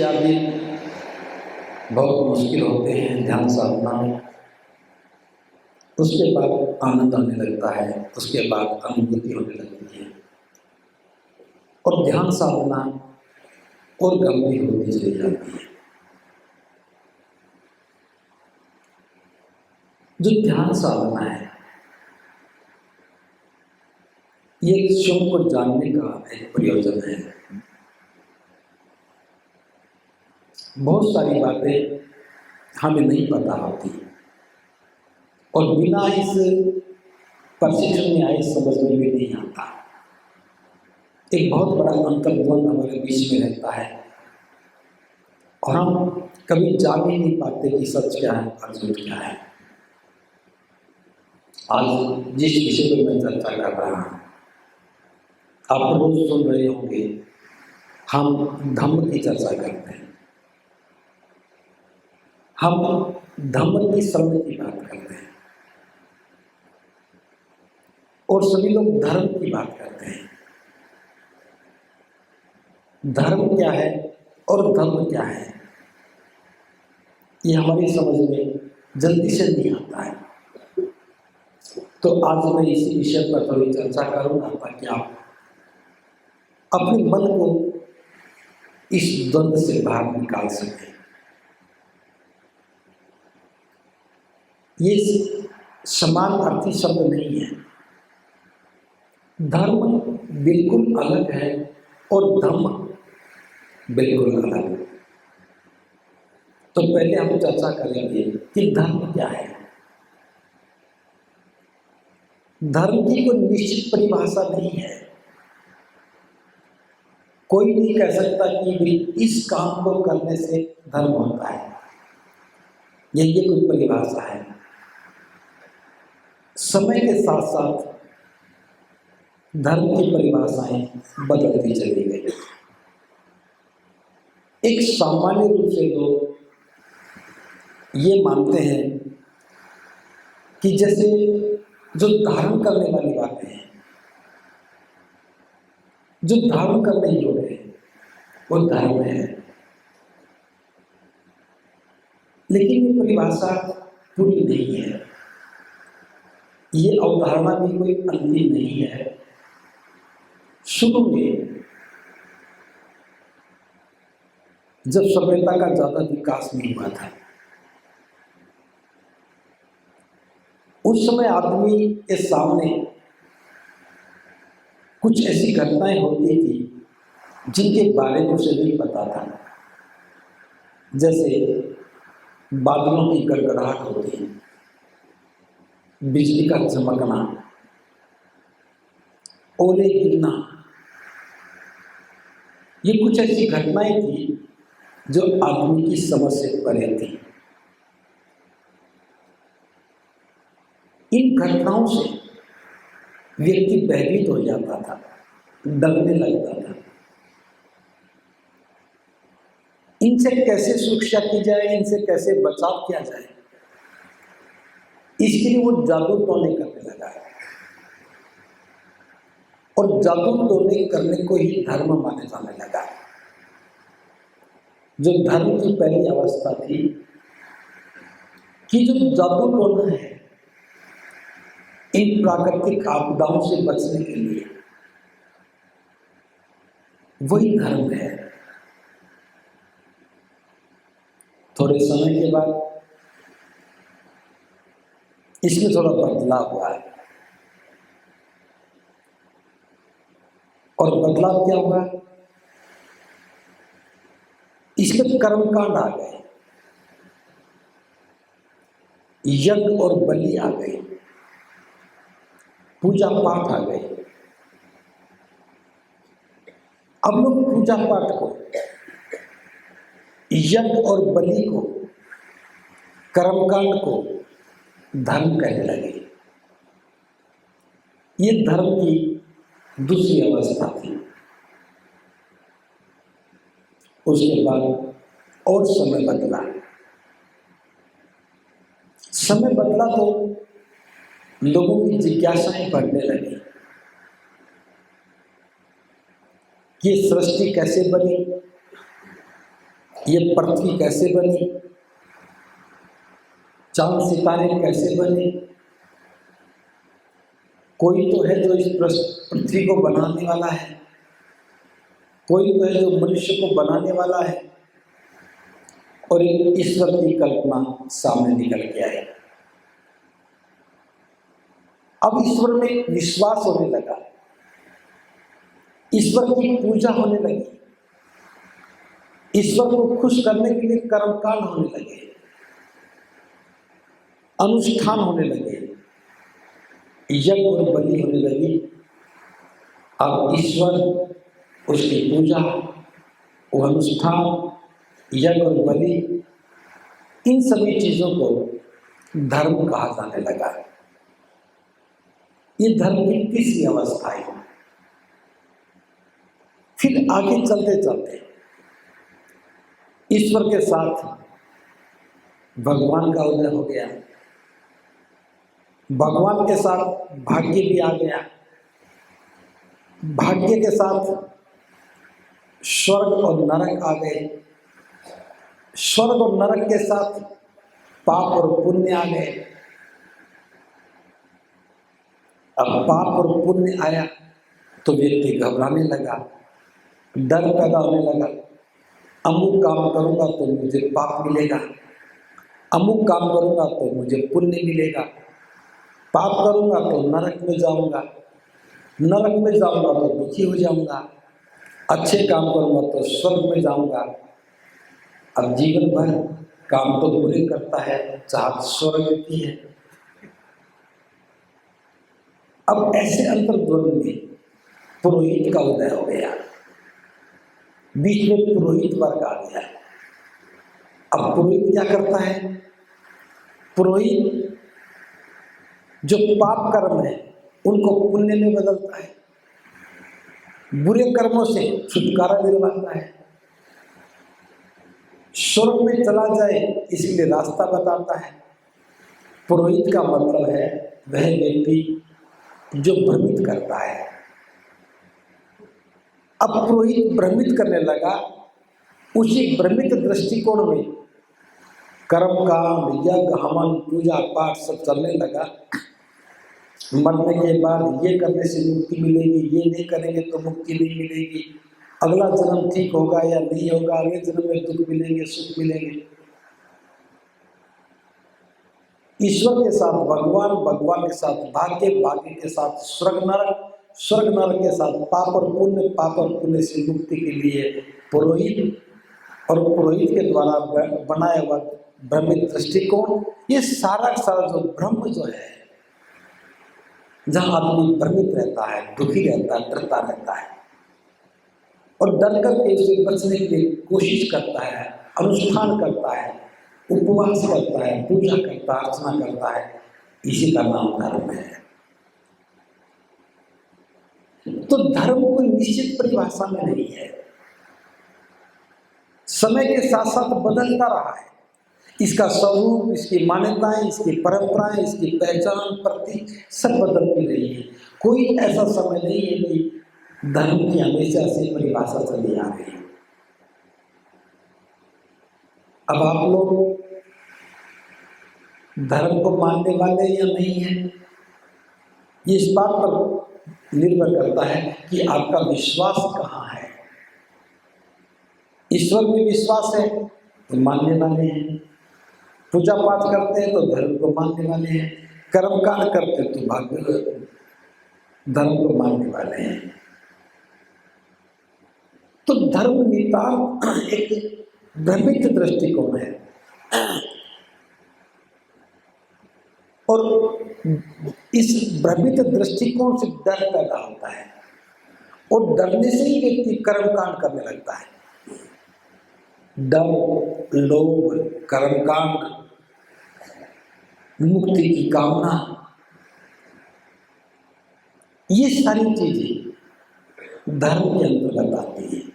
3-4 दिन बहुत मुश्किल होते हैं ध्यान साधना में, उसके बाद आनंद आने लगता है, उसके बाद अनुभूति होने लगती है और ध्यान साधना और गंभीर होती चली जाती है। जो ध्यान साधना है ये स्वयं को जानने का एक प्रयोजन है। बहुत सारी बातें हमें नहीं पता होती और बिना इस प्रशिक्षण में आए समझ में भी नहीं आता। एक बहुत बड़ा अंतर्द्वंद हमारे बीच में रहता है और हम कभी जान ही नहीं पाते कि सच क्या है और झूठ क्या है। आज जिस विषय पर मैं चर्चा कर रहा हूँ आप रोज सुन रहे होंगे, हम धम्म की चर्चा करते हैं, हम धम्म की श्रवण की बात करते हैं और सभी लोग धर्म की बात करते हैं। धर्म क्या है और धम्म क्या है ये हमारी समझ में जल्दी से नहीं आता है। तो आज मैं इसी विषय पर थोड़ी चर्चा करूंगा ताकि आप अपने मन को इस द्वंद से बाहर निकाल सकें। ये समान अर्थी शब्द नहीं है। धर्म बिल्कुल अलग है और धम्म बिल्कुल अलग। तो पहले हम चर्चा करेंगे कि धर्म क्या है। धर्म की कोई निश्चित परिभाषा नहीं है। कोई नहीं कह सकता कि इस काम को करने से धर्म होता है, ये कोई परिभाषा है। समय के साथ साथ धर्म की परिभाषाएं बदलती चली गई। एक सामान्य रूप से लोग ये मानते हैं कि जैसे जो धारण करने वाली बातें हैं, जो धारण करने योग्य है वो धर्म है। लेकिन ये परिभाषा पूरी नहीं है, ये अवधारणा भी कोई अंतिम नहीं है। शुरू में जब सभ्यता का ज्यादा विकास नहीं हुआ था उस समय आदमी के सामने कुछ ऐसी घटनाएं होती थी जिनके बारे में उसे नहीं पता था। जैसे बादलों की गड़गड़ाहट होती, बिजली का चमकना, ओले गिरना, ये कुछ ऐसी घटनाएं थी जो आदमी की समझ से परे थी। इन घटनाओं से व्यक्ति भयभीत हो जाता था, डरने लगता था। इनसे कैसे सुरक्षा की जाए, इनसे कैसे बचाव किया जाए, इसके लिए वो जादू टोने करने लगा है और जादू टोने करने को ही धर्म माने जाने लगा। जो धर्म की पहली अवस्था थी कि जो जादू टोना है इन प्राकृतिक आपदाओं से बचने के लिए, वही धर्म है। थोड़े समय के बाद इसमें थोड़ा बदलाव हुआ है और बदलाव क्या हुआ, इसमें कर्मकांड आ गए, यज्ञ और बलि आ गए, पूजा पाठ आ गए। अब लोग पूजा पाठ को, यज्ञ और बलि को, कर्मकांड को धर्म कहने लगे। ये धर्म की दूसरी अवस्था थी। उसके बाद और समय बदला। समय बदला तो लोगों की जिज्ञासाएं बढ़ने लगी कि सृष्टि कैसे बनी, ये पृथ्वी कैसे बनी, चांद सितारे कैसे बने। कोई तो है जो इस पृथ्वी को बनाने वाला है, कोई तो है जो मनुष्य को बनाने वाला है, और एक ईश्वर की कल्पना सामने निकल के आई। अब ईश्वर में विश्वास होने लगा, ईश्वर की पूजा होने लगी, ईश्वर को खुश करने के लिए कर्मकांड होने लगे, अनुष्ठान होने लगे, यज्ञ और बलि होने लगी। अब ईश्वर, उसकी पूजा, वो अनुष्ठान, यज्ञ और बलि, इन सभी चीजों को धर्म कहा जाने लगा। ये धर्म की तीसरी अवस्था है। फिर आगे चलते चलते ईश्वर के साथ भगवान का उदय हो गया, भगवान के साथ भाग्य भी आ गया, भाग्य के साथ स्वर्ग और नरक आ गए, स्वर्ग और नरक के साथ पाप और पुण्य आ गए। अब पाप और पुण्य आया तो व्यक्ति घबराने लगा, डर पैदा होने लगा। अमुक काम करूंगा तो मुझे पाप मिलेगा, अमुक काम करूंगा तो मुझे पुण्य मिलेगा, पाप करूंगा तो नरक में जाऊंगा, नरक में जाऊंगा तो दुखी हो जाऊंगा, अच्छे काम करूंगा तो स्वर्ग में जाऊंगा। अब जीवन भर काम तो बुरे करता है, चाहत स्वर्ग की है। अब ऐसे अंतर्द्वंद में पुरोहित का उदय हो गया, बीच में पुरोहित वर्ग आ गया। अब पुरोहित क्या करता है? पुरोहित जो पाप कर्म है उनको पुण्य में बदलता है, बुरे कर्मों से छुटकारा दिलवाता है, स्वर्ग में चला जाए इसलिए रास्ता बताता है। पुरोहित का मतलब है वह व्यक्ति जो भ्रमित करता है। अब पुरोहित भ्रमित करने लगा, उसी भ्रमित दृष्टिकोण में कर्मकांड, यज्ञ, हवन, पूजा पाठ सब चलने लगा। मरने के बाद ये करने से मुक्ति मिलेगी, ये नहीं करेंगे तो मुक्ति नहीं मिलेगी, अगला जन्म ठीक होगा या नहीं होगा, अगले जन्म में दुख मिलेंगे सुख मिलेंगे। ईश्वर के साथ भगवान, भगवान के साथ भाग्य, भाग्य के साथ स्वर्ग नरक, स्वर्ग नरक के साथ पाप और पुण्य, पाप और पुण्य से मुक्ति के लिए पुरोहित, और पुरोहित के द्वारा बनाया हुआ भ्रमित दृष्टिकोण, ये सारा सारा जो ब्रह्म जो है, जहाँ आदमी भ्रमित रहता है, दुखी रहता है, डरता रहता है, और डर करके उसे बचने के लिए कोशिश करता है, अनुष्ठान करता है, उपवास करता है, पूजा करता है, अर्चना करता है, इसी का नाम धर्म है। तो धर्म कोई निश्चित परिभाषा में नहीं है, समय के साथ साथ बदलता रहा है। इसका स्वरूप, इसकी मान्यताएं, इसकी परंपराएं, इसकी पहचान, प्रतीक सब बदलती रही है। कोई ऐसा समय नहीं है कि धर्म की हमेशा से परिभाषा चली आ रही है। अब आप लोग धर्म को मानने वाले या नहीं है, ये इस बात पर निर्भर करता है कि आपका विश्वास कहाँ है। ईश्वर में विश्वास है तो मानने वाले हैं, पूजा पाठ करते हैं तो धर्म को मानने वाले हैं, कर्मकांड करते हैं तो भाग्य धर्म को मानने वाले हैं। तो धर्म नितांत एक भ्रमित दृष्टिकोण है, और इस भ्रमित दृष्टिकोण से डर पैदा होता है, और डरने से ही व्यक्ति कर्मकांड करने लगता है। डर, लोभ, कर्मकांड, मुक्ति की कामना, ये सारी चीजें धर्म के अंतर्गत आती है।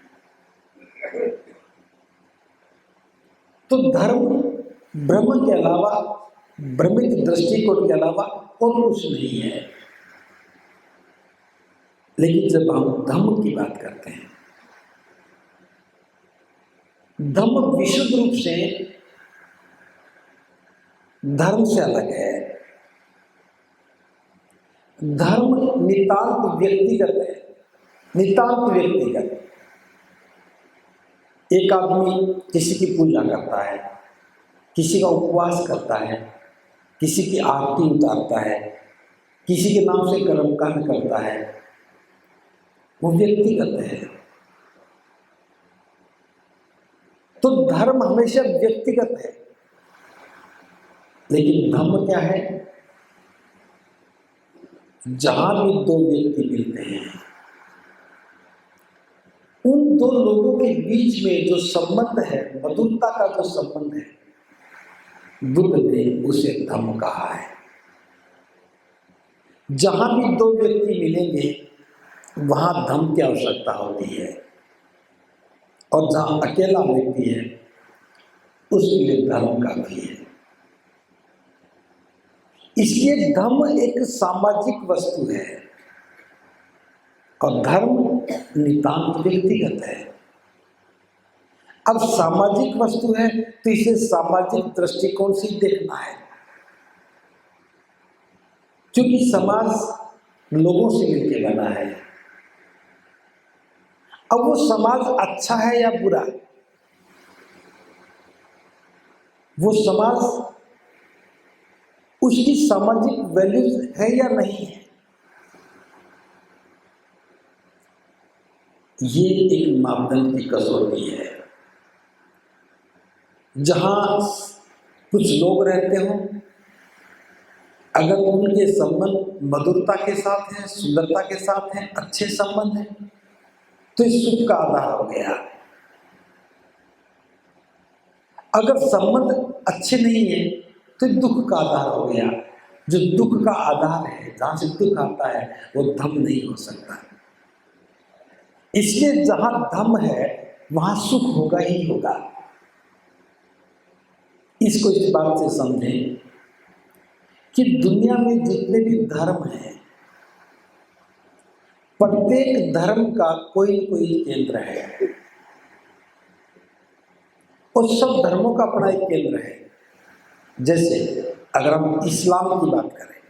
तो धर्म ब्रह्म के अलावा, भ्रमित दृष्टिकोण के अलावा और कुछ नहीं है। लेकिन जब हम धम्म की बात करते हैं, धम्म विशुद्ध रूप से धर्म से अलग है। धर्म नितांत व्यक्तिगत है, नितांत व्यक्तिगत। एक आदमी किसी की पूजा करता है, किसी का उपवास करता है, किसी की आरती उतारता है, किसी के नाम से कर्मकांड करता है, वो व्यक्तिगत है। तो धर्म हमेशा व्यक्तिगत है, लेकिन धम्म क्या है? जहां भी दो व्यक्ति मिलते हैं, उन दो लोगों के बीच में जो संबंध है, मधुरता का जो संबंध है, बुद्ध ने उसे धम्म कहा है। जहां भी दो व्यक्ति मिलेंगे वहां धम्म की आवश्यकता होती है, और जहां अकेला व्यक्ति है उसके लिए धर्म काफी है। इसलिए धम्म एक सामाजिक वस्तु है और धर्म नितांत व्यक्तिगत है। अब सामाजिक वस्तु है तो इसे सामाजिक दृष्टिकोण से देखना है, क्योंकि समाज लोगों से मिलकर बना है। अब वो समाज अच्छा है या बुरा, वो समाज उसकी सामाजिक वैल्यूज है या नहीं है, ये एक मापदंड की कसौटी है। जहां कुछ लोग रहते हो, अगर उनके संबंध मधुरता के साथ हैं, सुंदरता के साथ हैं, अच्छे संबंध हैं, तो इस सुख का आधार हो गया। अगर संबंध अच्छे नहीं है तो दुख का आधार हो गया। जो दुख का आधार है, जहां से दुख आता है, वो धम्म नहीं हो सकता। इसलिए जहां धम्म है वहां सुख होगा ही होगा। इसको इस बात से समझें कि दुनिया में जितने भी धर्म हैं, प्रत्येक धर्म का कोई न कोई केंद्र है, और सब धर्मों का अपना एक केंद्र है। जैसे अगर हम इस्लाम की बात करें,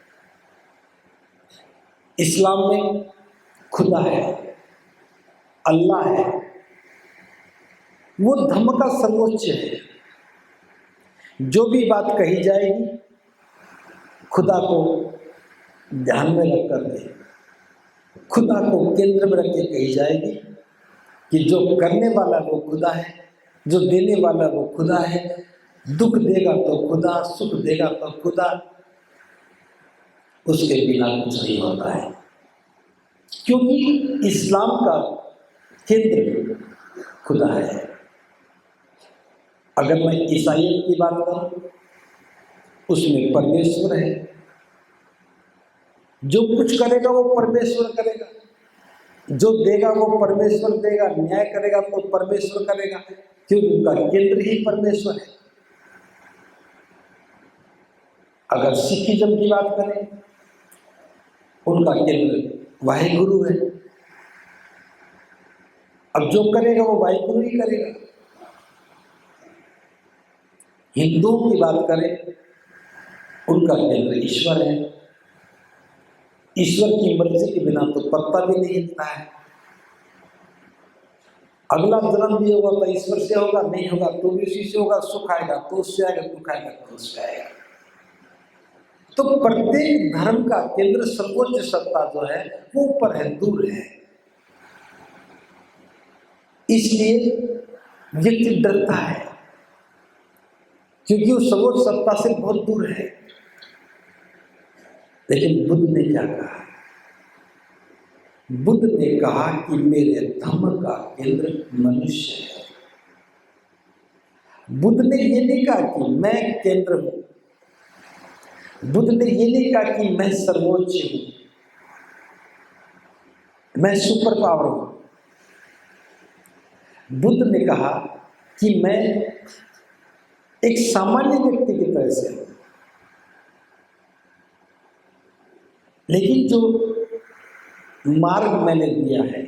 इस्लाम में खुदा है, अल्लाह है, वो धर्म का सर्वोच्च है। जो भी बात कही जाएगी खुदा को ध्यान में रख कर के, खुदा को केंद्र में रख के कही जाएगी कि जो करने वाला वो खुदा है, जो देने वाला वो खुदा है, दुख देगा तो खुदा, सुख देगा तो खुदा, उसके बिना कुछ नहीं होता है। क्योंकि इस्लाम का केंद्र खुदा है। अगर मैं ईसाइयत की बात करूं, उसमें परमेश्वर है, जो कुछ करेगा वो परमेश्वर करेगा, जो देगा वो परमेश्वर देगा, न्याय करेगा तो परमेश्वर करेगा, क्योंकि उनका केंद्र ही परमेश्वर है। अगर सिखिज्म की बात करें, उनका केंद्र वाहिगुरु है। अब जो करेगा वो वाहिगुरु ही करेगा। हिंदुओं की बात करें, उनका केंद्र ईश्वर है। ईश्वर की मर्जी के बिना तो पत्ता भी नहीं हिलता है। अगला जन्म भी होगा तो ईश्वर से होगा, नहीं होगा तो भी उसी से होगा। सुख आएगा तो उससे आएगा, दुख आएगा तो उससे आएगा। तो प्रत्येक धर्म का केंद्र, सर्वोच्च सत्ता जो है वो ऊपर है, दूर है। इसलिए व्यक्ति डरता है, क्योंकि वो सर्वोच्च सत्ता से बहुत दूर है। लेकिन बुद्ध ने क्या कहा? बुद्ध ने कहा कि मेरे धम्म का केंद्र मनुष्य है। बुद्ध ने ये नहीं कहा कि मैं केंद्र हूं, बुद्ध ने ये नहीं कहा कि मैं सर्वोच्च हूं, मैं सुपर पावर हूं। बुद्ध ने कहा कि मैं एक सामान्य व्यक्ति की तरह से हूं, लेकिन जो मार्ग मैंने दिया है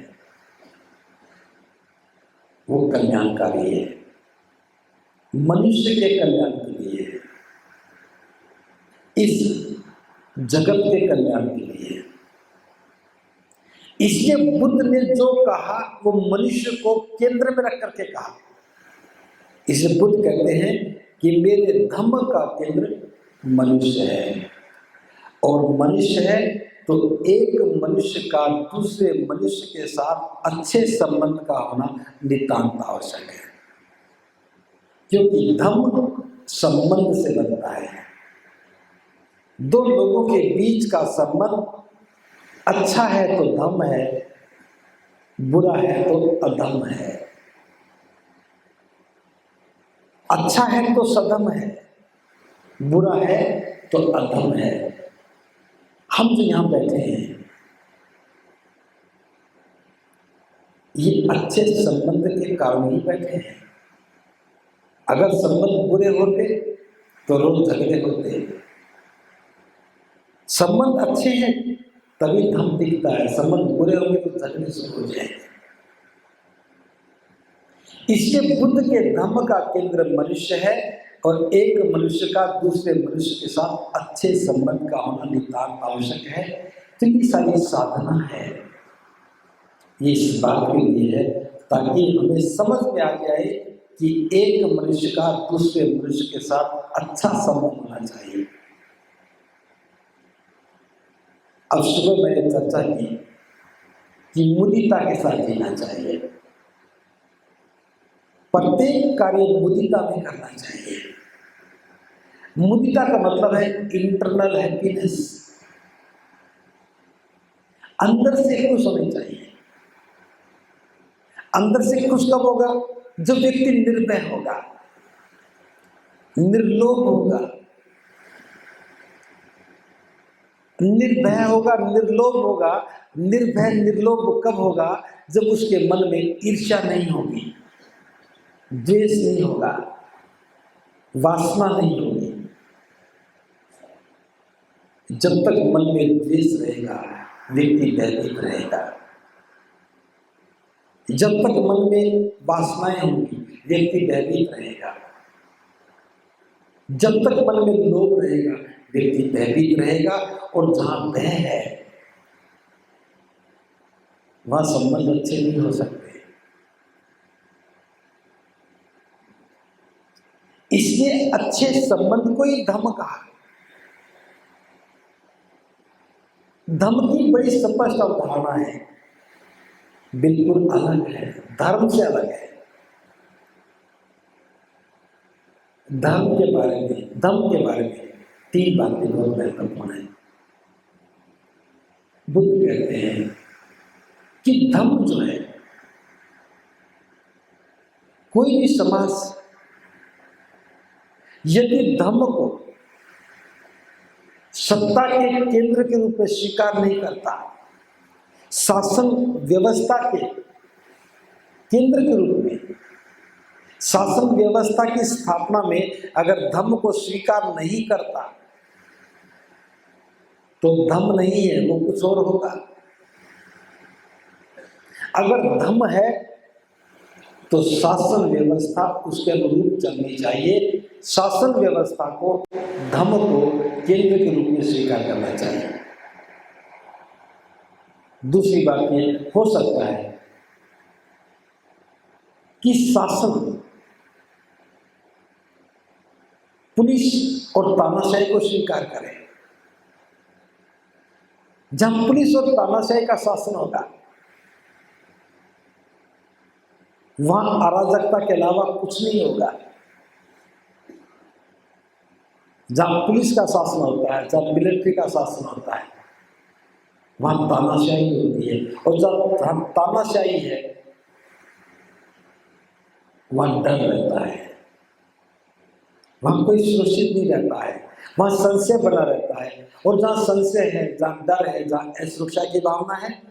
वो कल्याणकारी है। मनुष्य के कल्याण के लिए, इस जगत के कल्याण के लिए। इसलिए बुद्ध ने जो कहा वो मनुष्य को केंद्र में रख करके कहा। इसे बुद्ध कहते हैं कि मेरे धम्म का केंद्र मनुष्य है, और मनुष्य है तो एक मनुष्य का दूसरे मनुष्य के साथ अच्छे संबंध का होना नितांत आवश्यक है, क्योंकि धम्म संबंध से बनता है। दो लोगों के बीच का संबंध अच्छा है तो धम्म है, बुरा है तो अधम्म है। अच्छा है तो सधम्म है, बुरा है तो अधम है। हम जो यहां बैठे हैं ये अच्छे संबंध के कारण ही बैठे हैं। अगर संबंध बुरे होते तो रोज झगड़े होते। संबंध अच्छे हैं तभी धम दिखता है, संबंध बुरे होंगे तो झगड़े शुरू हो जाएंगे। इसलिए बुद्ध के धम्म का केंद्र मनुष्य है, और एक मनुष्य का दूसरे मनुष्य के साथ अच्छे संबंध का होना नितांत आवश्यक है। तो ये सारी साधना है, ये इस बात के लिए है ताकि हमें समझ में आ जाए कि एक मनुष्य का दूसरे मनुष्य के साथ अच्छा संबंध होना चाहिए। अब सुबह मैंने चर्चा की कि मुदिता के साथ जीना चाहिए, प्रत्येक कार्य मुदिता में करना चाहिए। मुदिता का मतलब है इंटरनल हैप्पीनेस, अंदर से खुश होनी चाहिए। अंदर से खुश कब होगा? जब व्यक्ति निर्भय होगा, निर्लोभ होगा। निर्भय होगा, निर्लोभ होगा। निर्भय निर्लोभ कब होगा? जब उसके मन में ईर्ष्या नहीं होगी, द्वेष नहीं होगा, वासना नहीं होगी। जब तक मन में द्वेष रहेगा व्यक्ति भयभीत रहेगा। जब तक मन में वासनाएं होंगी व्यक्ति भयभीत रहेगा। जब तक मन में लोभ रहेगा व्यक्ति भयभीत रहेगा, और जहां भय है वहां संबंध अच्छे नहीं हो सकते। इसलिए अच्छे संबंध को ही धम्म कहा। धम्म की बड़ी स्पष्ट अवधारणा है, बिल्कुल अलग है, धर्म से अलग है। धर्म के बारे में, धम्म के बारे में तीन बातें बहुत महत्वपूर्ण है। बुद्ध कहते हैं कि धम्म जो है, कोई भी समाज यदि धम्म को सत्ता के केंद्र के रूप में स्वीकार नहीं करता, शासन व्यवस्था के केंद्र के रूप में, शासन व्यवस्था की स्थापना में अगर धम्म को स्वीकार नहीं करता तो धम्म नहीं है, वो कुछ और होगा। अगर धम्म है तो शासन व्यवस्था उसके अनुरूप चलनी चाहिए। शासन व्यवस्था को, धम्म को केंद्र के रूप में स्वीकार करना चाहिए। दूसरी बात ये हो सकता है कि शासन पुलिस और तानाशाही को स्वीकार करे। जहां पुलिस और तानाशाही का शासन होगा वहां अराजकता के अलावा कुछ नहीं होगा। जहां पुलिस का शासन होता है, जहां मिलिट्री का शासन होता है, वहां तानाशाही होती है, और जहां तानाशाही है वहां डर रहता है, वहां कोई सुरक्षित नहीं रहता है, वहां संशय बना रहता है। और जहां संशय है, जहां डर है, जहां असुरक्षा की भावना है,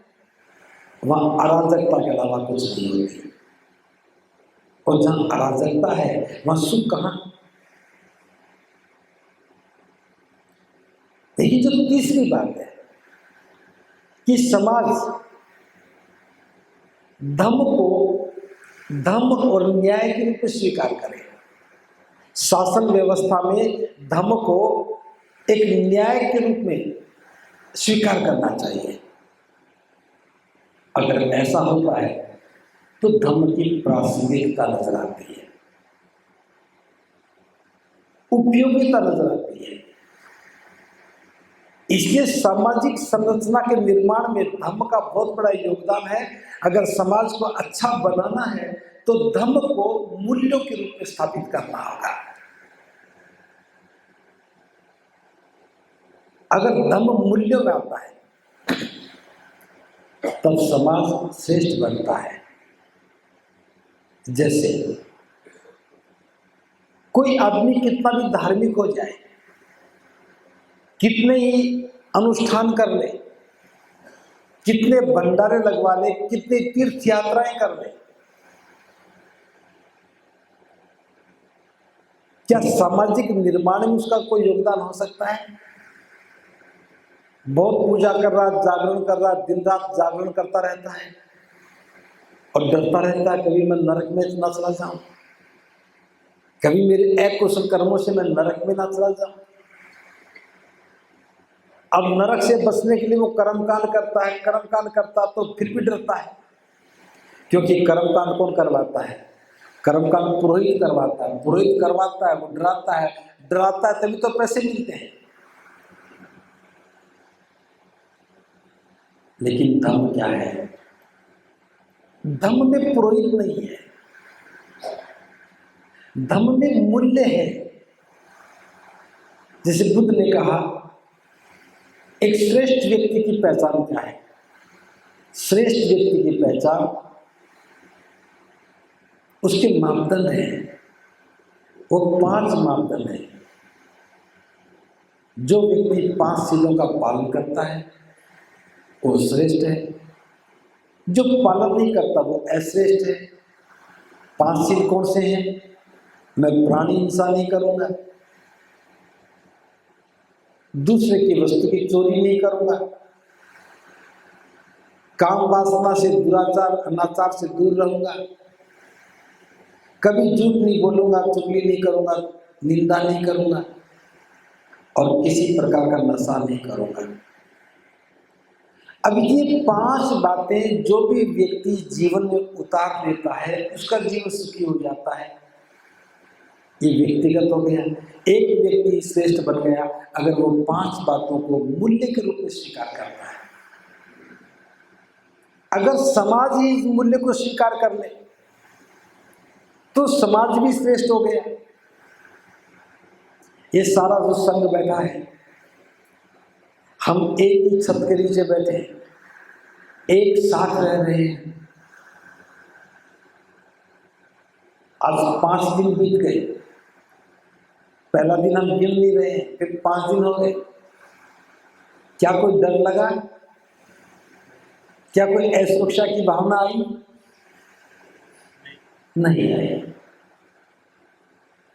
वहां अराजकता के अलावा कुछ नहीं होती। और जहां अराजकता है वहां सुख कहां? देखिए, जो तीसरी बात है कि समाज धम्म को धम्म और न्याय के रूप में स्वीकार करे। शासन व्यवस्था में धर्म को एक न्याय के रूप में स्वीकार करना चाहिए। अगर ऐसा होता है तो धर्म की प्रासंगिकता नजर आती है, उपयोगिता नजर आती है। इसलिए सामाजिक संरचना के निर्माण में धर्म का बहुत बड़ा योगदान है। अगर समाज को अच्छा बनाना है तो धर्म को मूल्यों के रूप में स्थापित करना होगा। अगर धर्म मूल्यों में आता है तब समाज श्रेष्ठ बनता है। जैसे कोई आदमी कितना भी धार्मिक हो जाए, कितने ही अनुष्ठान कर ले, कितने भंडारे लगवा ले, कितनी तीर्थ यात्राएं कर ले, क्या सामाजिक निर्माण में उसका कोई योगदान हो सकता है? बहुत पूजा कर रहा, जागरण कर रहा, दिन रात जागरण करता रहता है और डरता रहता है कभी मैं नरक में न चला जाऊं, कभी मेरे अकुशल कर्मों से मैं नरक में ना चला जाऊं। अब नरक से बचने के लिए वो कर्मकांड करता है, कर्मकांड करता तो फिर भी डरता है, क्योंकि कर्मकांड कौन करवाता है? कर्मकांड पुरोहित करवाता है। पुरोहित करवाता है, वो डराता है, डराता है तभी तो पैसे मिलते हैं। लेकिन धर्म क्या है? धर्म में पुरोहित नहीं है, धर्म में मूल्य है। जैसे बुद्ध ने कहा, एक श्रेष्ठ व्यक्ति की पहचान क्या है? श्रेष्ठ व्यक्ति की पहचान उसके मापदंड है, वो 5 मापदंड है। जो व्यक्ति 5 शीलों का पालन करता है वो श्रेष्ठ है, जो पालन नहीं करता वो अश्रेष्ठ है। 5 शील कौन से हैं? मैं प्राणी हिंसा नहीं करूंगा, दूसरे की वस्तु की चोरी नहीं करूंगा, काम वासना से, दुराचार अनाचार से दूर रहूंगा, कभी झूठ नहीं बोलूंगा, चुगली नहीं करूंगा, निंदा नहीं करूंगा और किसी प्रकार का नशा नहीं करूंगा। अब ये 5 बातें जो भी व्यक्ति जीवन में उतार लेता है उसका जीवन सुखी हो जाता है। ये व्यक्तिगत हो गया। एक व्यक्ति श्रेष्ठ बन गया अगर वो 5 बातों को मूल्य के रूप में स्वीकार करता है। अगर समाज ही इस मूल्य को स्वीकार कर ले तो समाज भी श्रेष्ठ हो गया। ये सारा जो संघ बैठा है, हम एक ही छत के नीचे बैठे हैं, एक साथ रह रहे हैं। आज 5 दिन बीत गए, पहला दिन हम गिन नहीं रहे हैं, फिर 5 दिन हो गए। क्या कोई डर लगा? क्या कोई असुरक्षा की भावना आई? नहीं आई।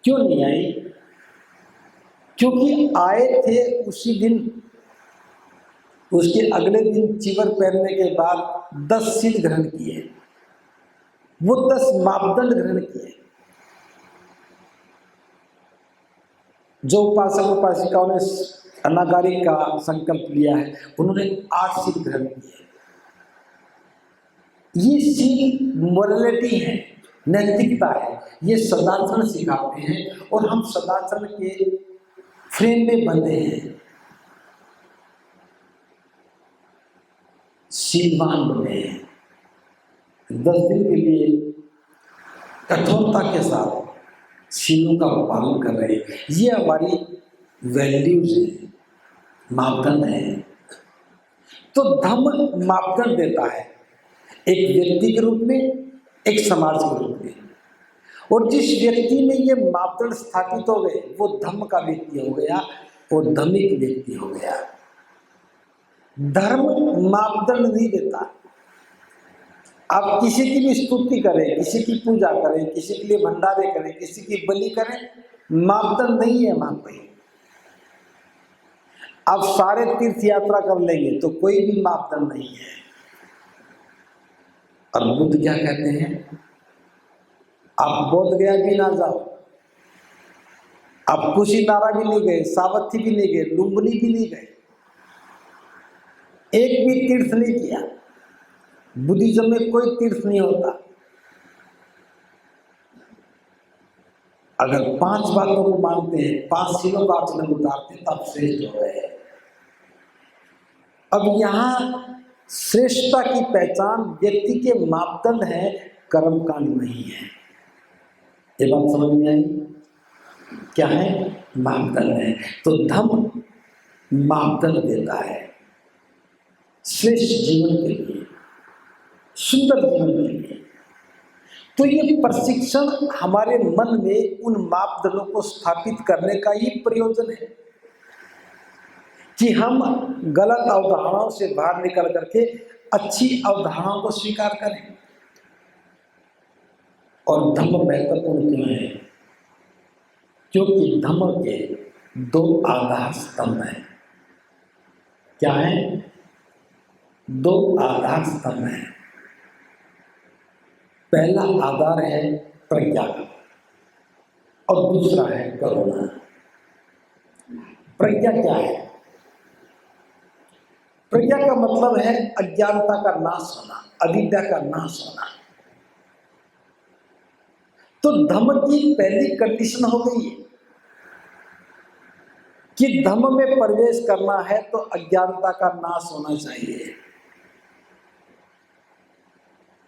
क्यों नहीं आई? क्योंकि आए थे उसी दिन, उसके अगले दिन चिवर पहनने के बाद 10 शील ग्रहण किए, वो 10 मापदंड ग्रहण किए। जो उपासक उपासिकाओं ने अनागारी का संकल्प लिया है उन्होंने 8 शील ग्रहण किए। ये शील मोरालिटी है, नैतिकता है, ये सदाचरण सिखाते हैं और हम सदाचरण के फ्रेम में बंधे हैं, शीलवान बने हैं। 10 दिन के लिए कठोरता के साथ शीलों का पालन कर रहे हैं। ये हमारी वैल्यूज है, मापदंड है। तो धर्म मापदंड देता है, एक व्यक्ति के रूप में, एक समाज के रूप में। और जिस व्यक्ति में ये मापदंड स्थापित हो गए वो धर्म का व्यक्ति हो गया और धार्मिक व्यक्ति हो गया। धर्म मापदंड नहीं देता। आप किसी की भी स्तुति करें, किसी की पूजा करें, किसी के लिए भंडारे करें, किसी की बलि करें, मापदंड नहीं है वहां कोई। आप सारे तीर्थ यात्रा कर लेंगे तो कोई भी मापदंड नहीं है। और बुद्ध क्या कहते हैं? आप बोध गया भी ना जाओ, अब कुशीनारा भी नहीं गए, सावथी भी नहीं गए, लुम्बिनी भी नहीं गए, एक भी तीर्थ नहीं किया। बुद्धिज्म में कोई तीर्थ नहीं होता। अगर 5 बातों को मानते हैं, 5 चीजों का आचरण उतारते हैं, तब श्रेष्ठ हो गए। अब यहां श्रेष्ठता की पहचान व्यक्ति के मापदंड है, कर्मकांड नहीं है। ये बात समझ में आई? क्या है? मापदंड है। तो धम्म मापदंड देता है श्रेष्ठ जीवन के लिए, सुंदर जीवन के लिए। तो ये प्रशिक्षण हमारे मन में उन मापदंडों को स्थापित करने का ही प्रयोजन है कि हम गलत अवधारणाओं से बाहर निकल करके अच्छी अवधारणाओं को स्वीकार करें। और धम्म महत्वपूर्ण क्यों है? क्योंकि धम्म के 2 आधार स्तंभ हैं। क्या है? 2 आधार स्तंभ हैं। पहला आधार है प्रज्ञा का और दूसरा है करुणा। प्रज्ञा क्या है? प्रज्ञा का मतलब है अज्ञानता का नाश होना, अविद्या का नाश होना। तो धम्म की पहली कंडीशन हो गई है कि धम्म में प्रवेश करना है तो अज्ञानता का नाश होना चाहिए।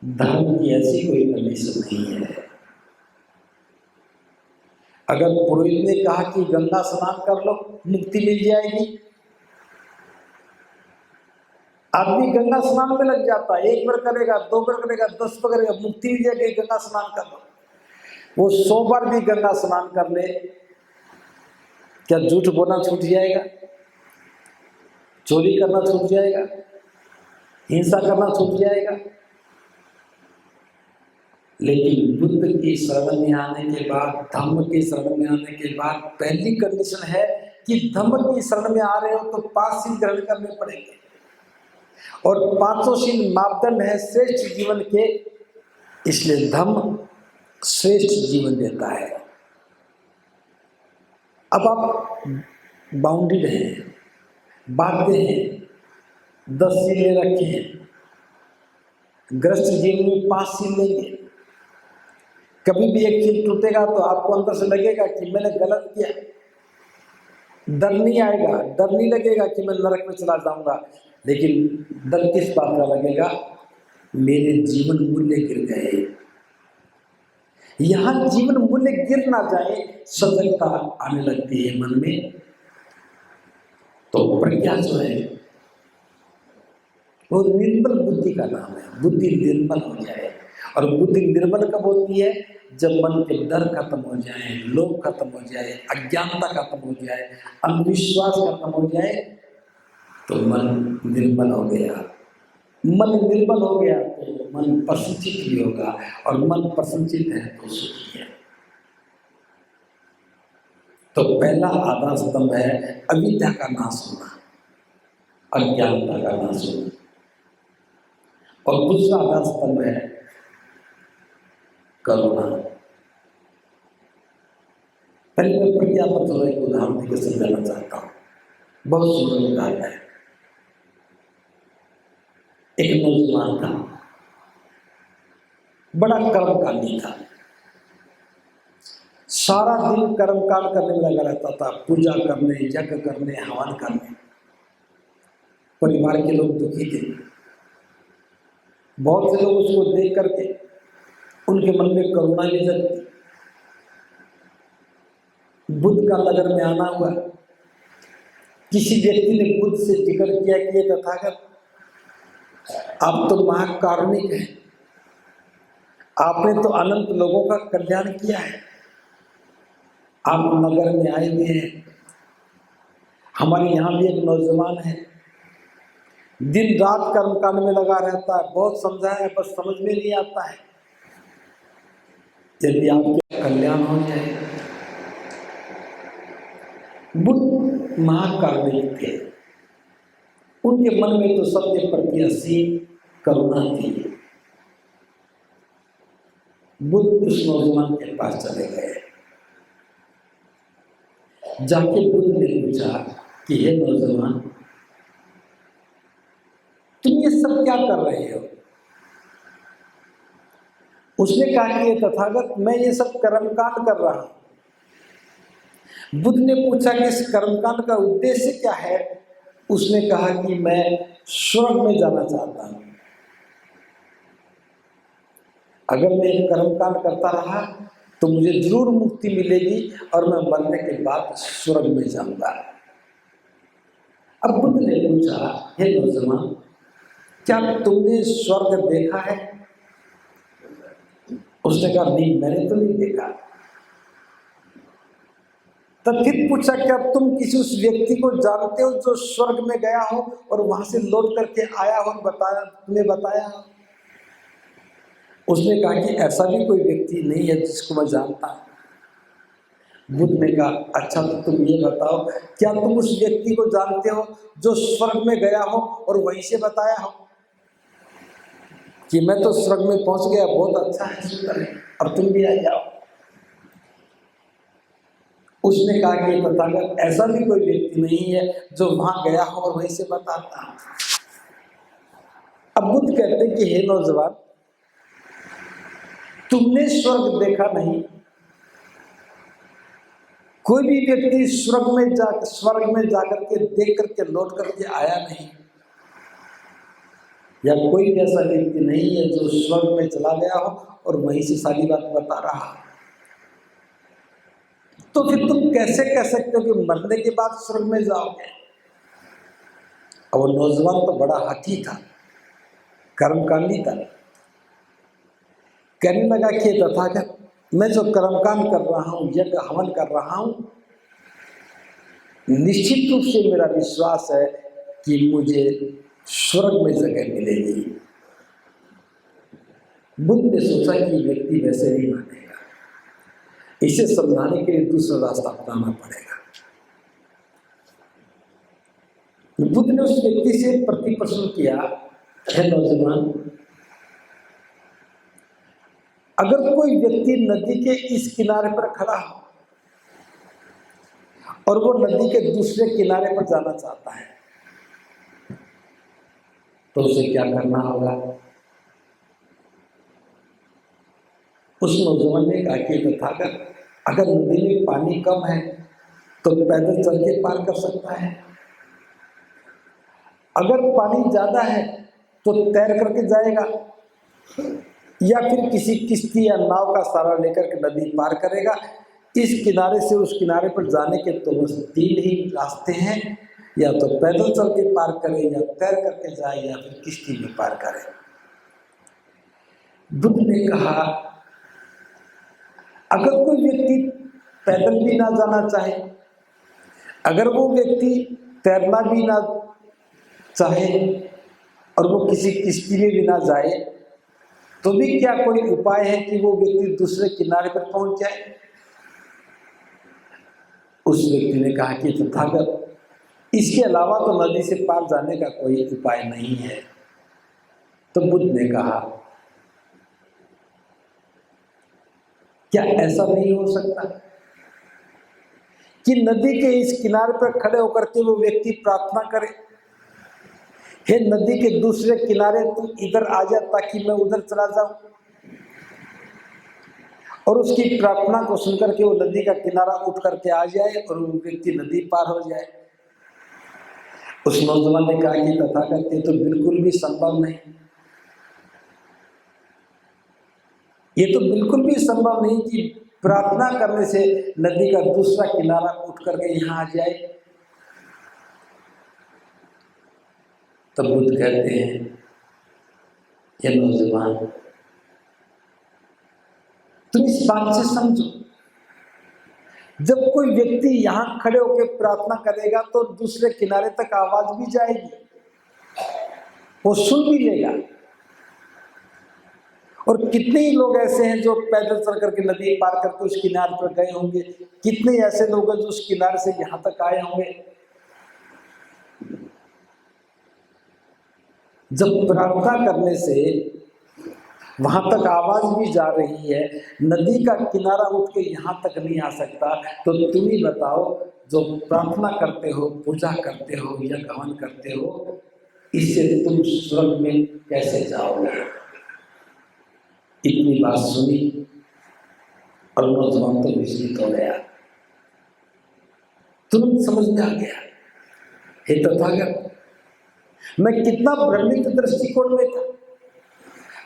धर्म की ऐसी कोई कंडीशन नहीं है। अगर पुरोहित ने कहा कि गंगा स्नान कर लो, मुक्ति मिल जाएगी, आदमी गंगा स्नान में लग जाता है। 1 बार करेगा, 2 बार करेगा, 10 बार करेगा, मुक्ति मिल जाएगी, गंगा स्नान कर लो। वो 100 बार भी गंगा स्नान कर ले, क्या झूठ बोलना छूट जाएगा? चोरी करना छूट जाएगा? हिंसा करना छूट जाएगा? लेकिन बुद्ध की शरण में आने के बाद, धम्म की शरण में आने के बाद पहली कंडीशन है कि धम्म की शरण में आ रहे हो तो 5 शील ग्रहण करने पड़ेंगे। और 5 शील मापदंड है श्रेष्ठ जीवन के, इसलिए धम्म श्रेष्ठ जीवन देता है। अब आप बाउंडेड हैं, बाध्य हैं, 10 शील ले रखे हैं, ग्रस्त जीवन में 5 शील लेंगे। कभी भी एक शील टूटेगा तो आपको अंदर से लगेगा कि मैंने गलत किया। डर नहीं आएगा, डर नहीं लगेगा कि मैं नरक में चला जाऊंगा, लेकिन डर किस बात का लगेगा? मेरे जीवन मूल्य गिर गए। यहां जीवन मूल्य गिर ना जाए, सजगता आने लगती है मन में। तो प्रज्ञा जो है वो निर्मल बुद्धि का नाम है। बुद्धि निर्मल हो जाए। और बुद्धि निर्मल कब होती है? जब मन के डर खत्म हो जाए, लोभ खत्म हो जाए, अज्ञानता खत्म हो जाए, अंधविश्वास खत्म हो जाए, तो मन निर्मल हो गया। मन निर्मल हो गया तो मन प्रसन्नचित्त भी होगा, और मन प्रसन्नचित्त है तो सुखी है। तो पहला आधार स्तंभ है अविद्या का नाश होना, अज्ञानता का नाश होना। और दूसरा आधार स्तंभ है करुणा। पहले मैं प्रज्ञा पर चलो एक उदाहरण देकर समझाना चाहता हूँ। बहुत सुंदर उदाहरण है। एक नौजवान था, बड़ा कर्मकांडी था, सारा दिन कर्मकांड करने में लगा रहता था, पूजा करने, यज्ञ करने, हवन करने। परिवार के लोग दुखी थे। बहुत से लोग उसको देख करके उनके मन में करुणा भी जगती। बुद्ध का नगर में आना हुआ। किसी व्यक्ति ने बुद्ध से जिक्र किया कि ये तथागत, आप तो महाकारुणिक हैं, आपने तो अनंत लोगों का कल्याण किया है, आप नगर में आए हुए हैं। हमारे यहाँ भी एक नौजवान है, दिन रात कर्मकांड में लगा रहता है, बहुत समझाया पर समझ में नहीं आता है। यदि आपके कल्याण हो जाए। बुद्ध महाकारुणिक थे, उनके मन में तो सबके प्रति असीम करुणा थी। बुद्ध उस नौजवान के पास चले गए जाके बुद्ध ने पूछा कि हे नौजवान, तुम ये सब क्या कर रहे हो? उसने कहा कि ये तथागत, मैं ये सब कर्मकांड कर रहा हूं। बुद्ध ने पूछा कि इस कर्मकांड का उद्देश्य क्या है? उसने कहा कि मैं स्वर्ग में जाना चाहता हूं। अगर मैं कर्मकांड करता रहा तो मुझे जरूर मुक्ति मिलेगी और मैं मरने के बाद स्वर्ग में जाऊंगा। अब बुद्ध ने पूछा, हे नौजवान, क्या तुमने स्वर्ग देखा है? उसने कहा, नहीं, मैंने तो नहीं देखा। तब फिर पूछा, क्या तुम किसी उस व्यक्ति को जानते हो जो स्वर्ग में गया हो और वहां से लौट करके आया हो और तुम्हें बताया? उसने कहा कि ऐसा भी कोई व्यक्ति नहीं है जिसको मैं जानता। बुद्ध ने कहा, अच्छा तो तुम ये बताओ, क्या तुम उस व्यक्ति को जानते हो जो स्वर्ग में गया हो और वहीं से बताया हो कि मैं तो स्वर्ग में पहुंच गया, बहुत अच्छा है, सुंदर है, अब तुम भी आ जाओ? उसने कहा कि तथागत, ऐसा भी कोई व्यक्ति नहीं है जो वहां गया हो और वहीं से बताता। अब बुद्ध कहते हैं कि हे नौजवान, तुमने स्वर्ग देखा नहीं, कोई भी व्यक्ति स्वर्ग में जाकर के देख करके लौट करके आया नहीं, या कोई भी ऐसा व्यक्ति नहीं है जो स्वर्ग में चला गया हो और वहीं से सारी बात बता रहा। तो फिर तुम कैसे कह सकते हो कि मरने के बाद स्वर्ग में जाओगे? और वो नौजवान तो बड़ा हठी था, कर्मकांडी था। कहने लगा कि तथागत, मैं जो कर्मकांड कर रहा हूं, यज्ञ हवन कर रहा हूं, निश्चित रूप से मेरा विश्वास है कि मुझे स्वर्ग में जगह मिलेगी। बुद्ध ने सोचा कि व्यक्ति वैसे नहीं मानेगा, इसे समझाने के लिए दूसरा रास्ता अपनाना पड़ेगा। बुद्ध ने उस व्यक्ति से प्रति प्रश्न किया, है नौजवान, अगर कोई व्यक्ति नदी के इस किनारे पर खड़ा हो और वो नदी के दूसरे किनारे पर जाना चाहता है तो उसे क्या करना होगा? उस नौजवान ने कहा कि तथागत, अगर नदी में पानी कम है तो पैदल चल के पार कर सकता है, अगर पानी ज्यादा है तो तैर करके जाएगा, या फिर किसी किश्ती या नाव का सहारा लेकर के नदी पार करेगा। इस किनारे से उस किनारे पर जाने के तो बस 3 ही रास्ते हैं, या तो पैदल चल के पार करे, या तैर करके जाए, या फिर किश्ती में पार करे। बुद्ध ने कहा, अगर कोई व्यक्ति पैदल भी ना जाना चाहे, अगर वो व्यक्ति तैरना भी ना चाहे और वो किसी किश्ती में भी ना जाए, तो भी क्या कोई उपाय है कि वो व्यक्ति दूसरे किनारे पर पहुंच जाए? उस व्यक्ति ने कहा कि तथागत, इसके अलावा तो नदी से पार जाने का कोई उपाय नहीं है। तो बुद्ध ने कहा, क्या ऐसा नहीं हो सकता कि नदी के इस किनारे पर खड़े होकर के वो व्यक्ति प्रार्थना करे, हे नदी के दूसरे किनारे तू इधर आ जा ताकि मैं उधर चला जाऊं, और उसकी प्रार्थना को सुनकर के वो नदी का किनारा उठ करके आ जाए और वो व्यक्ति नदी पार हो जाए? उस नौजवान ने कहा कि तथागत, ये तो बिल्कुल भी संभव नहीं, ये तो बिल्कुल भी संभव नहीं कि प्रार्थना करने से नदी का दूसरा किनारा उठ करके यहां आ जाए। तब बुद्ध कहते हैं, ये नौजवान, तुम इस बात से समझो, जब कोई व्यक्ति यहां खड़े होकर प्रार्थना करेगा तो दूसरे किनारे तक आवाज भी जाएगी, वो सुन भी लेगा। और कितने ही लोग ऐसे हैं जो पैदल चल करके नदी पार करके उस किनारे पर गए होंगे, कितने ऐसे लोग हैं जो उस किनारे से यहां तक आए होंगे। जब प्रार्थना करने से वहां तक आवाज भी जा रही है, नदी का किनारा उठ के यहां तक नहीं आ सकता, तो तुम ही बताओ, जो प्रार्थना करते हो, पूजा करते हो या हवन करते हो, इससे तुम स्वर्ग में कैसे जाओगे? इतनी बात सुनी और नौजवान तो विचलित हो गया, तुरंत समझ में आ गया, हे तथागत, मैं कितना भ्रमित दृष्टिकोण में था,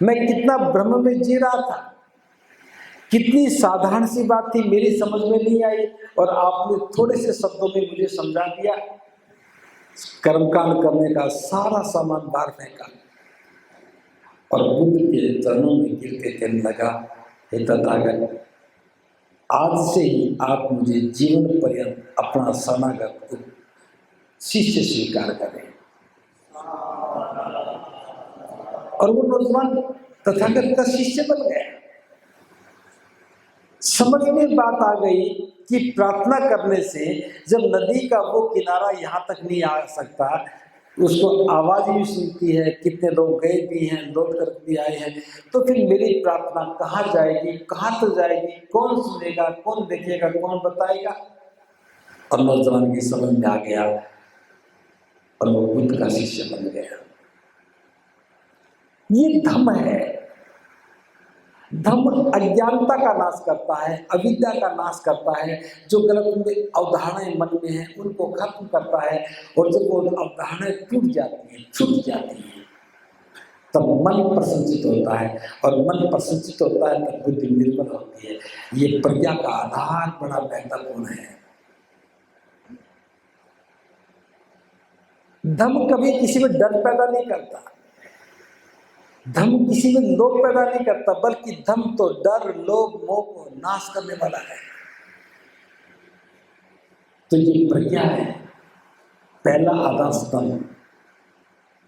मैं कितना भ्रम में जी रहा था, कितनी साधारण सी बात थी, मेरी समझ में नहीं आई और आपने थोड़े से शब्दों में मुझे समझा दिया। कर्मकांड करने का सारा सामान बाहर फेंका और बुद्ध के चरणों में गिर के कहने लगा, हे तथागत, आज से ही आप मुझे जीवन पर्यंत अपना शरणागत शिष्य स्वीकार करें। और वो नौजवान तथागत का शिष्य बन गया। समझ में बात आ गई कि प्रार्थना करने से जब नदी का वो किनारा यहाँ तक नहीं आ सकता, उसको आवाज भी सुनती है, कितने लोग गए भी हैं, लौट कर भी आए हैं, तो फिर मेरी प्रार्थना कहाँ जाएगी, कहाँ तो जाएगी, कौन सुनेगा, कौन देखेगा, कौन बताएगा? और नौजवान की समझ में आ गया और वो बुद्ध का शिष्य बन गया। ये धम्म है। धम्म अज्ञानता का नाश करता है, अविद्या का नाश करता है, जो गलत अवधारणाएं मन में हैं उनको खत्म करता है। और जब वो अवधारणाएं टूट जाती हैं, छूट जाती हैं, तब मन प्रसन्नचित होता है, और मन प्रसन्नचित होता है तब बुद्धि निर्मल होती है। ये प्रज्ञा का आधार बड़ा महत्वपूर्ण है। धम्म कभी किसी में डर पैदा नहीं करता, धम्म किसी में लोभ पैदा नहीं करता, बल्कि धम्म तो डर, लोभ, मोह को नाश करने वाला है। तो ये प्रज्ञा है, पहला आधार स्तंभ,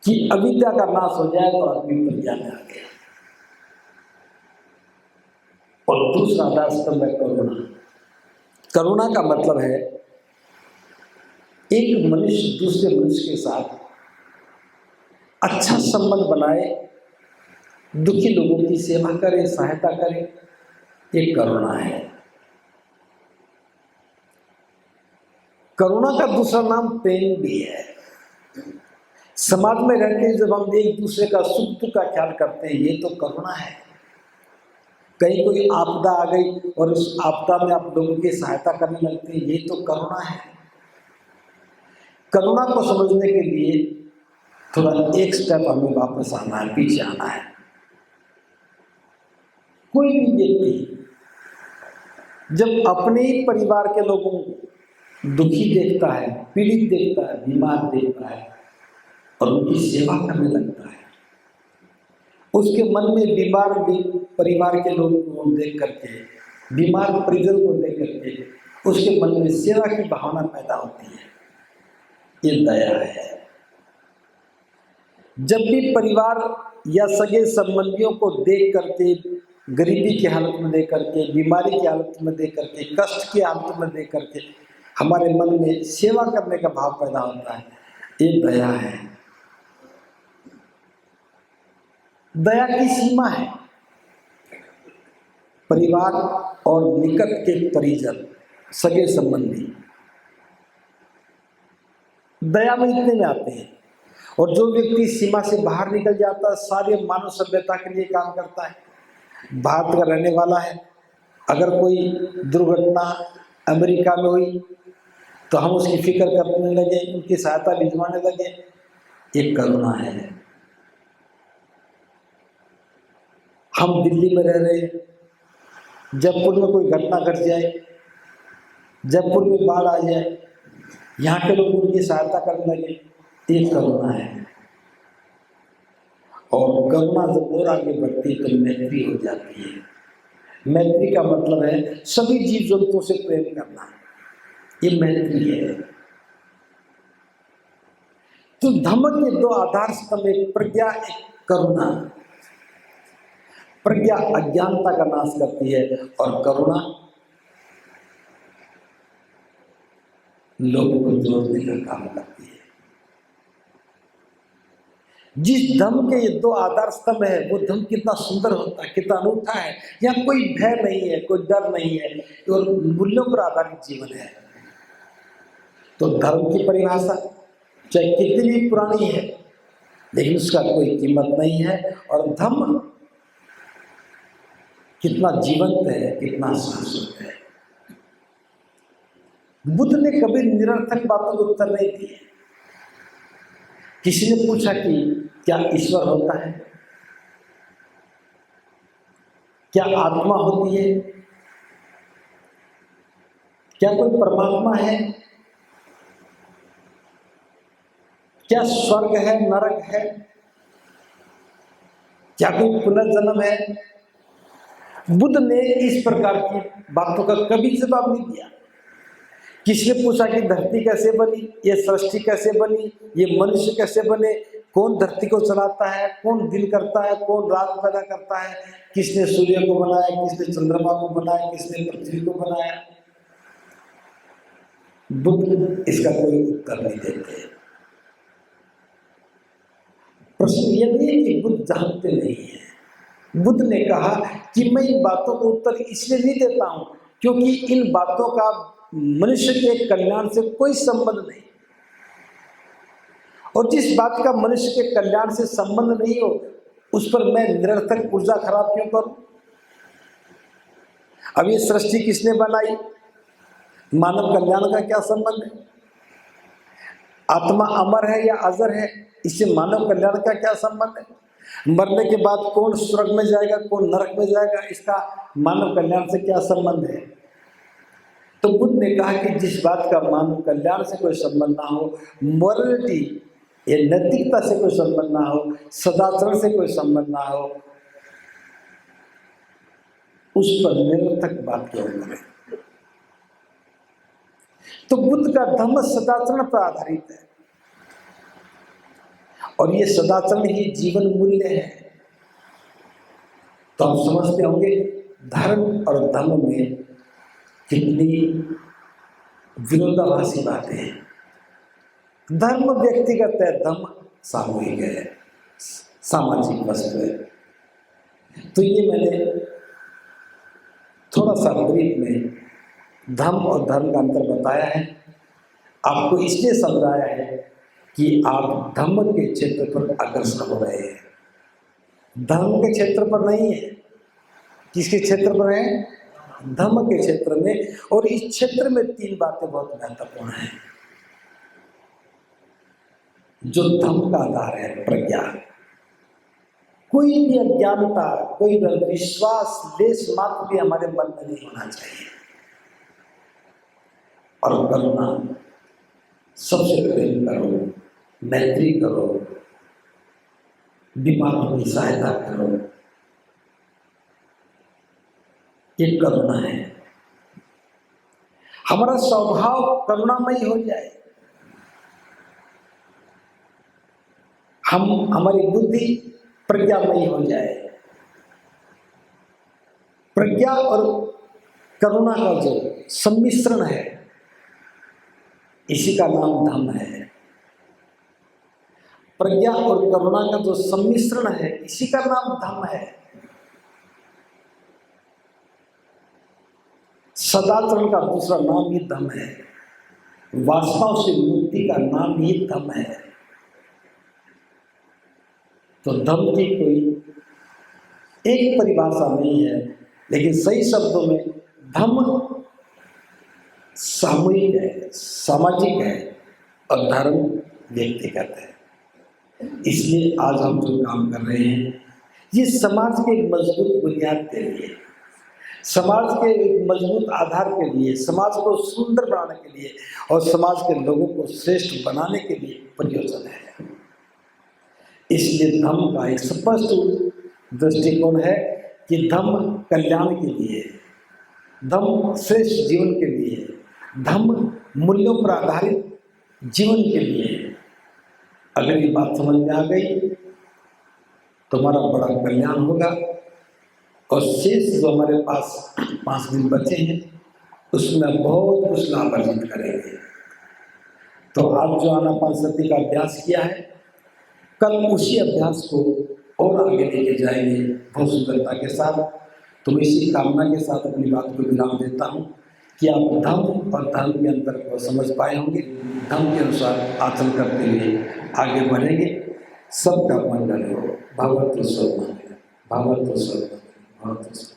कि अविद्या का नाश हो जाए तो आदमी प्रज्ञा में आ गया। और दूसरा आधार स्तंभ है करुणा। करुणा का मतलब है एक मनुष्य दूसरे मनुष्य के साथ अच्छा संबंध बनाए, दुखी लोगों की सेवा करे, सहायता करे, ये करुणा है। करुणा का दूसरा नाम प्रेम भी है। समाज में रहते हैं जब हम एक दूसरे का सुख दुख का ख्याल करते हैं, ये तो करुणा है। कहीं कोई आपदा आ गई और उस आपदा में आप लोगों की सहायता करने लगते हैं, ये तो करुणा है। करुणा को समझने के लिए थोड़ा एक स्टेप हमें वापस आना है, पीछे आना है। कोई भी व्यक्ति जब अपने ही परिवार के लोगों को दुखी देखता है, पीड़ित देखता है, बीमार देखता है और उनकी सेवा करने लगता है, उसके मन में बीमार परिवार के लोगों को देख करके, बीमार परिजन को देख करके उसके मन में सेवा की भावना पैदा होती है। ये दया है। जब भी परिवार या सगे संबंधियों को देख करके, गरीबी की हालत में देख करके, बीमारी की हालत में देख करके, कष्ट की हालत में देख करके हमारे मन में सेवा करने का भाव पैदा होता है, ये दया है। दया की सीमा है। परिवार और निकट के परिजन, सगे संबंधी दया में इतने में आते हैं। और जो व्यक्ति सीमा से बाहर निकल जाता है, सारे मानव सभ्यता के लिए काम करता है, भारत का रहने वाला है, अगर कोई दुर्घटना अमेरिका में हुई तो हम उसकी फिक्र करने लगे, उनकी सहायता भिजवाने लगे, ये करुणा है। हम दिल्ली में रह रहे हैं, जयपुर में कोई घटना घट जाए, जयपुर में बाढ़ आ जाए, यहाँ के लोग उनकी सहायता करने लगे, ये करुणा है। और करुणा जब और आगे बढ़ती है तो मैत्री हो जाती है। मैत्री का मतलब है सभी जीव जंतुओं से प्रेम करना, ये मैत्री है। तो धम्म के दो आधार स्तंभ, एक प्रज्ञा, एक करुणा। प्रज्ञा अज्ञानता का नाश करती है और करुणा लोगों को जोड़ने का काम करती है। जिस धम्म के ये दो आधार स्तंभ है, वो धम्म कितना सुंदर होता है, कितना अनूठा है। यहाँ कोई भय नहीं है, कोई डर नहीं है, और मूल्यों पर आधारित जीवन है। तो धर्म की परिभाषा चाहे कितनी भी पुरानी है, लेकिन उसका कोई कीमत नहीं है। और धम्म कितना जीवंत है, कितना शाश्वत है। बुद्ध ने कभी निरर्थक बातों को उत्तर नहीं दिए। किसी ने पूछा कि क्या ईश्वर होता है, क्या आत्मा होती है, क्या कोई परमात्मा है, क्या स्वर्ग है, नरक है, क्या कोई पुनर्जन्म है? बुद्ध ने इस प्रकार की बातों का कभी जवाब नहीं दिया। किसी ने पूछा कि धरती कैसे बनी, ये सृष्टि कैसे बनी, ये मनुष्य कैसे बने, कौन धरती को चलाता है, कौन दिन करता है, कौन रात पैदा करता है, किसने सूर्य को बनाया, किसने चंद्रमा को बनाया, किसने पृथ्वी को बनाया? बुद्ध इसका कोई उत्तर नहीं देते। प्रश्न यह नहीं है कि बुद्ध जानते नहीं है। बुद्ध ने कहा कि मैं इन बातों को उत्तर इसलिए नहीं देता हूं क्योंकि इन बातों का मनुष्य के कल्याण से कोई संबंध नहीं, और जिस बात का मनुष्य के कल्याण से संबंध नहीं हो उस पर मैं निरर्थक ऊर्जा खराब क्यों करूं? अब ये सृष्टि किसने बनाई, मानव कल्याण का क्या संबंध है? आत्मा अमर है या अजर है, इससे मानव कल्याण का क्या संबंध है? मरने के बाद कौन स्वर्ग में जाएगा, कौन नरक में जाएगा, इसका मानव कल्याण से क्या संबंध है? तो बुद्ध ने कहा कि जिस बात का मानव कल्याण से कोई संबंध ना हो, मोरलिटी या नैतिकता से कोई संबंध ना हो, सदाचरण से कोई संबंध ना हो, उस पर निरर्थक बात क्यों करें? तो बुद्ध का धम्म सदाचरण पर आधारित है, और ये सदाचरण ही जीवन मूल्य है। तो आप समझते होंगे धर्म और धम्म में कितनी विरोधाभासी बातें हैं। धर्म व्यक्तिगत है, धम्म सामूहिक है, सामाजिक वस्तु है। तो ये मैंने थोड़ा सा ब्रीफ में धम्म और धर्म का अंतर बताया है। आपको इसलिए समझाया है कि आप धम्म के क्षेत्र पर अग्रसर हो रहे हैं, धर्म के क्षेत्र पर नहीं है। किसके क्षेत्र पर है? धम्म के क्षेत्र में। और इस क्षेत्र में तीन बातें बहुत महत्वपूर्ण हैं जो धम्म का आधार है। प्रज्ञा, कोई भी अज्ञानता, कोई भी विश्वास लेश मात्र भी हमारे मन में नहीं होना चाहिए। और करुणा, सबसे प्रेम करो, मैत्री करो, बीमारों की सहायता करो, ये करुणा है। हमारा स्वभाव करुणामय हो जाए, हमारी बुद्धि प्रज्ञामयी हो जाए। प्रज्ञा और करुणा का जो सम्मिश्रण है, इसी का नाम धम्म है। प्रज्ञा और करुणा का जो सम्मिश्रण है, इसी का नाम धम्म है। सदाचरण का दूसरा नाम ही धम्म है। वासनाओं से मुक्ति का नाम ही धम्म है। तो धम्म की कोई एक परिभाषा नहीं है, लेकिन सही शब्दों में धम्म सामूहिक है, सामाजिक है, और धर्म व्यक्तिगत है। इसलिए आज हम जो काम कर रहे हैं ये समाज के एक मजबूत बुनियाद के लिए, समाज के एक मजबूत आधार के लिए, समाज को सुंदर बनाने के लिए और समाज के लोगों को श्रेष्ठ बनाने के लिए प्रयोजन है। इसलिए धम्म का एक स्पष्ट दृष्टिकोण है कि धम्म कल्याण के लिए, धम्म श्रेष्ठ जीवन के लिए, धम्म मूल्यों पर आधारित जीवन के लिए। अगर ये बात समझ में आ गई तो हमारा बड़ा कल्याण होगा। और शेष जो हमारे पास 5 दिन बचे हैं उसमें बहुत कुछ लाभ अर्जित करेंगे। तो आज जो आनापानसति का अभ्यास किया है, कल उसी अभ्यास को और आगे लेके जाएंगे बहुत सुंदरता के साथ। तो मैं इसी कामना के साथ अपनी बात को विराम देता हूँ कि आप धर्म और धर्म के अंतर को समझ पाए होंगे, धर्म के अनुसार आचरण करते हुए आगे बढ़ेंगे। सबका मंगल हो। भगवत सब मंगल, भगवत सब मंगल, भगवत सब।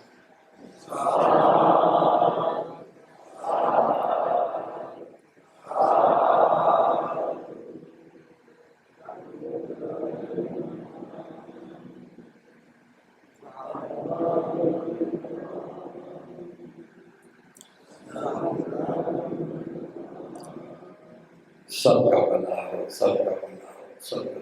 सबका भला हो, सबका भला हो, सबका